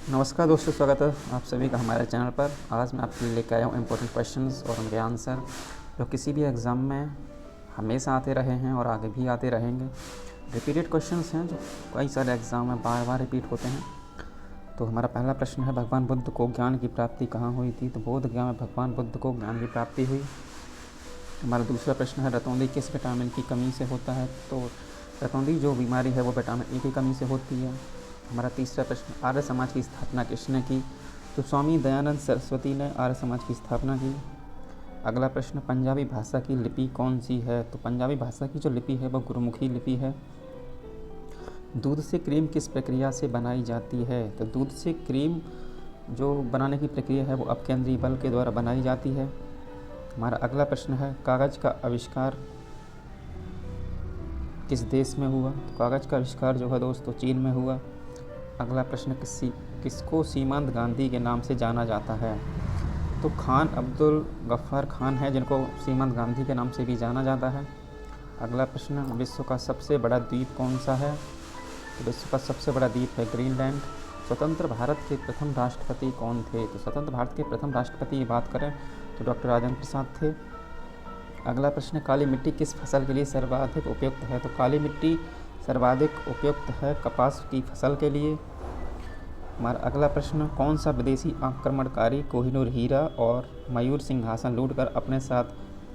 नमस्कार दोस्तों, स्वागत है आप सभी का हमारे चैनल पर। आज मैं आपके लिए लेकर आया हूँ इम्पोर्टेंट क्वेश्चंस और उनके आंसर जो किसी भी एग्ज़ाम में हमेशा आते रहे हैं और आगे भी आते रहेंगे। रिपीटेड क्वेश्चंस हैं जो कई सारे एग्ज़ाम में बार बार रिपीट होते हैं। तो हमारा पहला प्रश्न है, भगवान बुद्ध को ज्ञान की प्राप्ति कहाँ हुई थी? तो बोध गया में भगवान बुद्ध को ज्ञान की प्राप्ति हुई। हमारा दूसरा प्रश्न है, रतौंधी किस विटामिन की कमी से होता है? तो रतौंधी जो बीमारी है वो विटामिन ए की कमी से होती है। हमारा तीसरा प्रश्न, आर्य समाज की स्थापना किसने की? तो स्वामी दयानंद सरस्वती ने आर्य समाज की स्थापना की। अगला प्रश्न, पंजाबी भाषा की लिपि कौन सी है? तो पंजाबी भाषा की जो लिपि है वह गुरुमुखी लिपि है। दूध से क्रीम किस प्रक्रिया से बनाई जाती है? तो दूध से क्रीम जो बनाने की प्रक्रिया है वो अपकेंद्रीय बल के द्वारा बनाई जाती है। हमारा अगला प्रश्न है, कागज़ का आविष्कार किस देश में हुआ? तो कागज़ का आविष्कार जो है दोस्तों चीन में हुआ। अगला प्रश्न, किसको सीमांत गांधी के नाम से जाना जाता है? तो खान अब्दुल गफ्फार खान है जिनको सीमांत गांधी के नाम से भी जाना जाता है। अगला प्रश्न, विश्व का सबसे बड़ा द्वीप कौन सा है? तो विश्व का सबसे बड़ा द्वीप है ग्रीनलैंड। स्वतंत्र भारत के प्रथम राष्ट्रपति कौन थे? तो स्वतंत्र भारत के प्रथम राष्ट्रपति की बात करें तो डॉक्टर राजेंद्र प्रसाद थे। अगला प्रश्न, काली मिट्टी किस फसल के लिए सर्वाधिक उपयुक्त है? तो काली मिट्टी सर्वाधिक उपयुक्त है कपास की फसल के लिए। हमारा अगला प्रश्न, कौन सा विदेशी आक्रमणकारी कोहिनूर हीरा और मयूर सिंहासन लूटकर अपने साथ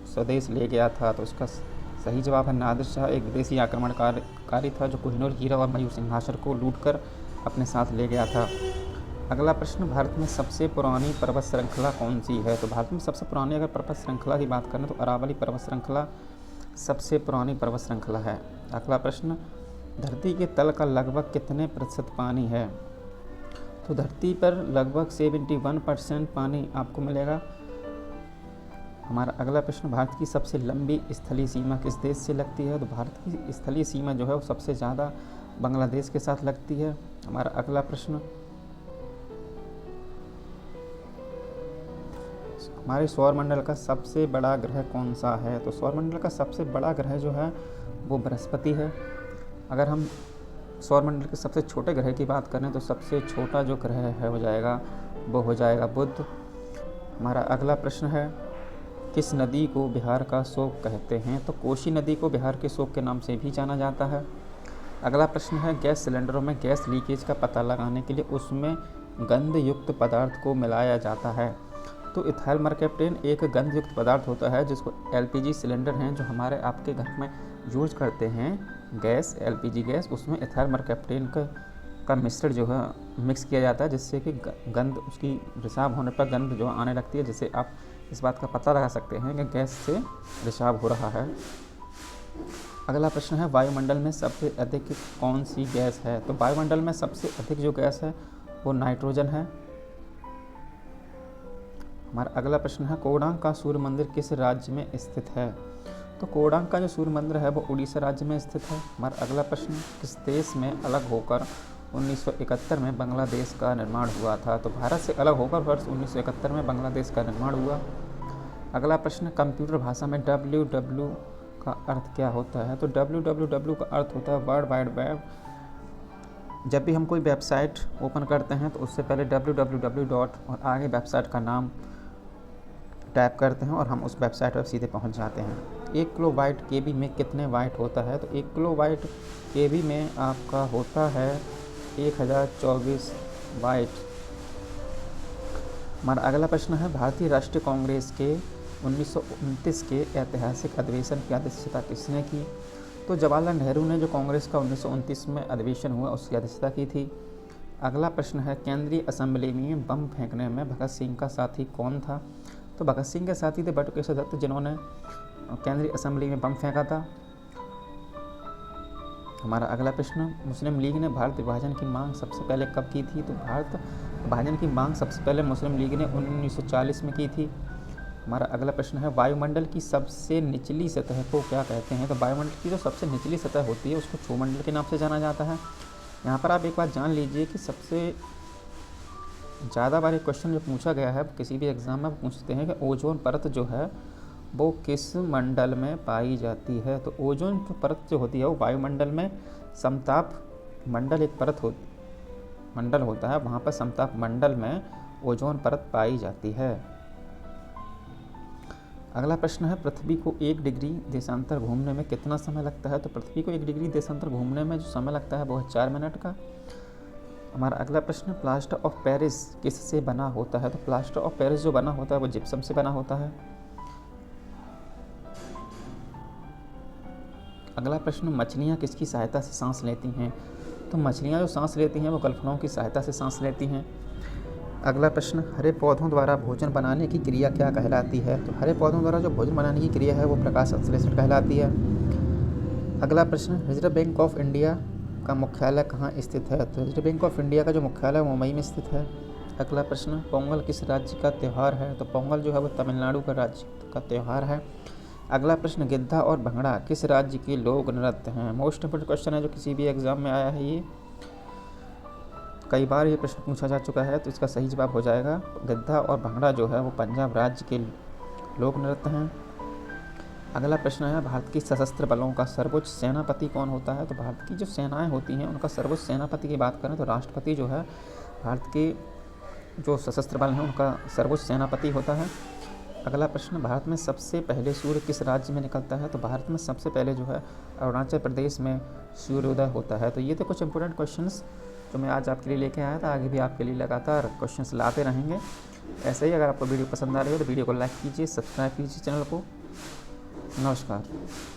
स्वदेश ले गया था? तो उसका सही जवाब है नादिर शाह। एक विदेशी आक्रमणकारी था जो कोहिनूर हीरा और मयूर सिंहासन को लूटकर अपने साथ ले गया था। अगला प्रश्न, भारत में सबसे पुरानी पर्वत श्रृंखला कौन सी है? तो भारत में सबसे पुरानी अगर पर्वत श्रृंखला की बात करें तो अरावली पर्वत श्रृंखला सबसे पुरानी पर्वत श्रृंखला है। अगला प्रश्न, धरती के तल का लगभग कितने प्रतिशत पानी है? तो धरती पर लगभग 71% पानी आपको मिलेगा। हमारा अगला प्रश्न, भारत की सबसे लंबी स्थलीय सीमा किस देश से लगती है? तो भारत की स्थलीय सीमा जो है वो सबसे ज़्यादा बांग्लादेश के साथ लगती है। हमारा अगला प्रश्न, हमारे सौरमंडल का सबसे बड़ा ग्रह कौन सा है? तो सौरमंडल का सबसे बड़ा ग्रह जो है वो बृहस्पति है। अगर हम सौरमंडल के सबसे छोटे ग्रह की बात करें तो सबसे छोटा जो ग्रह है वो हो जाएगा बुध। हमारा अगला प्रश्न है, किस नदी को बिहार का शोक कहते हैं? तो कोसी नदी को बिहार के शोक के नाम से भी जाना जाता है। अगला प्रश्न है, गैस सिलेंडरों में गैस लीकेज का पता लगाने के लिए उसमें गंध युक्त पदार्थ को मिलाया जाता है। तो इथाइल मरकैप्टेन एक गंध युक्त पदार्थ होता है जिसको एलपीजी सिलेंडर हैं जो हमारे आपके घर में यूज करते हैं गैस, एलपीजी गैस, उसमें इथाइल मरकैप्टेन का मिश्रण जो है मिक्स किया जाता है जिससे कि गंध, उसकी रिसाव होने पर गंध जो आने लगती है, जिससे आप इस बात का पता लगा सकते हैं कि गैस से रिसाव हो रहा है। अगला प्रश्न है, वायुमंडल में सबसे अधिक कौन सी गैस है? तो वायुमंडल में सबसे अधिक जो गैस है वो नाइट्रोजन है। हमारा अगला प्रश्न है, कोडांग का सूर्य मंदिर किस राज्य में स्थित है? तो कोडांग का जो सूर्य मंदिर है वो उड़ीसा राज्य में स्थित है। हमारा अगला प्रश्न, किस देश में अलग होकर 1971 में बांग्लादेश का निर्माण हुआ था? तो भारत से अलग होकर वर्ष 1971 में बांग्लादेश का निर्माण हुआ। अगला प्रश्न, कंप्यूटर भाषा में www का अर्थ क्या होता है? तो www का अर्थ होता है वर्ल्ड वाइड वेब। जब भी हम कोई वेबसाइट ओपन करते हैं तो उससे पहले www और आगे वेबसाइट का नाम टाइप करते हैं और हम उस वेबसाइट पर सीधे पहुंच जाते हैं। 1 किलो बाइट केबी में कितने बाइट होता है? तो 1 किलो बाइट केबी में आपका होता है 1024 बाइट। हमारा अगला प्रश्न है, भारतीय राष्ट्रीय कांग्रेस के 1929 के ऐतिहासिक अधिवेशन की अध्यक्षता किसने की? तो जवाहरलाल नेहरू ने जो कांग्रेस का 1929 में अधिवेशन हुआ उसकी अध्यक्षता की थी। अगला प्रश्न है, केंद्रीय असेंबली में बम फेंकने में भगत सिंह का साथी कौन था? तो भगत सिंह के साथी थे बटुकेश्वर दत्त जिन्होंने केंद्रीय असेंबली में बम फेंका था। हमारा अगला प्रश्न, मुस्लिम लीग ने भारत विभाजन की मांग सबसे पहले कब की थी? तो भारत विभाजन की मांग सबसे पहले मुस्लिम लीग ने 1940 में की थी। हमारा अगला प्रश्न है, वायुमंडल की सबसे निचली सतह को क्या कहते हैं? तो वायुमंडल की जो सबसे निचली सतह होती है उसको क्षोमंडल के नाम से जाना जाता है। यहाँ पर आप एक बात जान लीजिए कि सबसे ज़्यादा बार एक क्वेश्चन जो पूछा गया है किसी भी एग्ज़ाम में पूछते हैं कि ओजोन परत जो है वो किस मंडल में पाई जाती है? तो ओजोन परत जो होती है वो वायुमंडल में समताप मंडल एक परत होती मंडल होता है वहाँ पर समताप मंडल में ओजोन परत पाई जाती है। अगला प्रश्न है, पृथ्वी को 1 डिग्री देशांतर घूमने में कितना समय लगता है? तो पृथ्वी को 1 डिग्री देशांतर घूमने में जो समय लगता है वो है 4 मिनट का। हमारा अगला प्रश्न, प्लास्टर ऑफ पेरिस किससे बना होता है? तो प्लास्टर ऑफ पेरिस जो बना होता है वो जिप्सम से बना होता है। अगला प्रश्न, मछलियाँ किसकी सहायता से सांस लेती हैं? तो मछलियाँ जो सांस लेती हैं वो गलफड़ों की सहायता से सांस लेती हैं। अगला प्रश्न, हरे पौधों द्वारा भोजन बनाने की क्रिया क्या कहलाती है? तो हरे पौधों द्वारा जो भोजन बनाने की क्रिया है वो प्रकाश संश्लेषण कहलाती है। अगला प्रश्न, रिजर्व बैंक ऑफ इंडिया का मुख्यालय कहाँ स्थित है? तो रिजर्व बैंक ऑफ इंडिया का जो मुख्यालय है मुंबई में स्थित है। अगला प्रश्न, पोंगल किस राज्य का त्यौहार है? तो पोंगल जो है वो तमिलनाडु का राज्य का त्यौहार है। अगला प्रश्न, गिद्धा और भंगड़ा किस राज्य के लोक नृत्य हैं? मोस्ट इंपोर्टेंट क्वेश्चन है जो किसी भी एग्जाम में आया है, ये कई बार ये प्रश्न पूछा जा चुका है। तो इसका सही जवाब हो जाएगा गिद्धा और भंगड़ा जो है वो पंजाब राज्य के लोक नृत्य हैं। अगला प्रश्न है, भारत की सशस्त्र बलों का सर्वोच्च सेनापति कौन होता है? तो भारत की जो सेनाएं होती हैं उनका सर्वोच्च सेनापति की बात करें तो राष्ट्रपति जो है भारत के जो सशस्त्र बल हैं उनका सर्वोच्च सेनापति होता है। अगला प्रश्न, भारत में सबसे पहले सूर्य किस राज्य में निकलता है? तो भारत में सबसे पहले जो है अरुणाचल प्रदेश में सूर्योदय होता है। तो ये तो कुछ इंपॉर्टेंट क्वेश्चंस जो मैं आज आपके लिए लेके आया था। आगे भी आपके लिए लगातार क्वेश्चंस लाते रहेंगे ऐसे ही। अगर आपको वीडियो पसंद आ रही हो तो वीडियो को लाइक कीजिए, सब्सक्राइब कीजिए चैनल को। नमस्कार।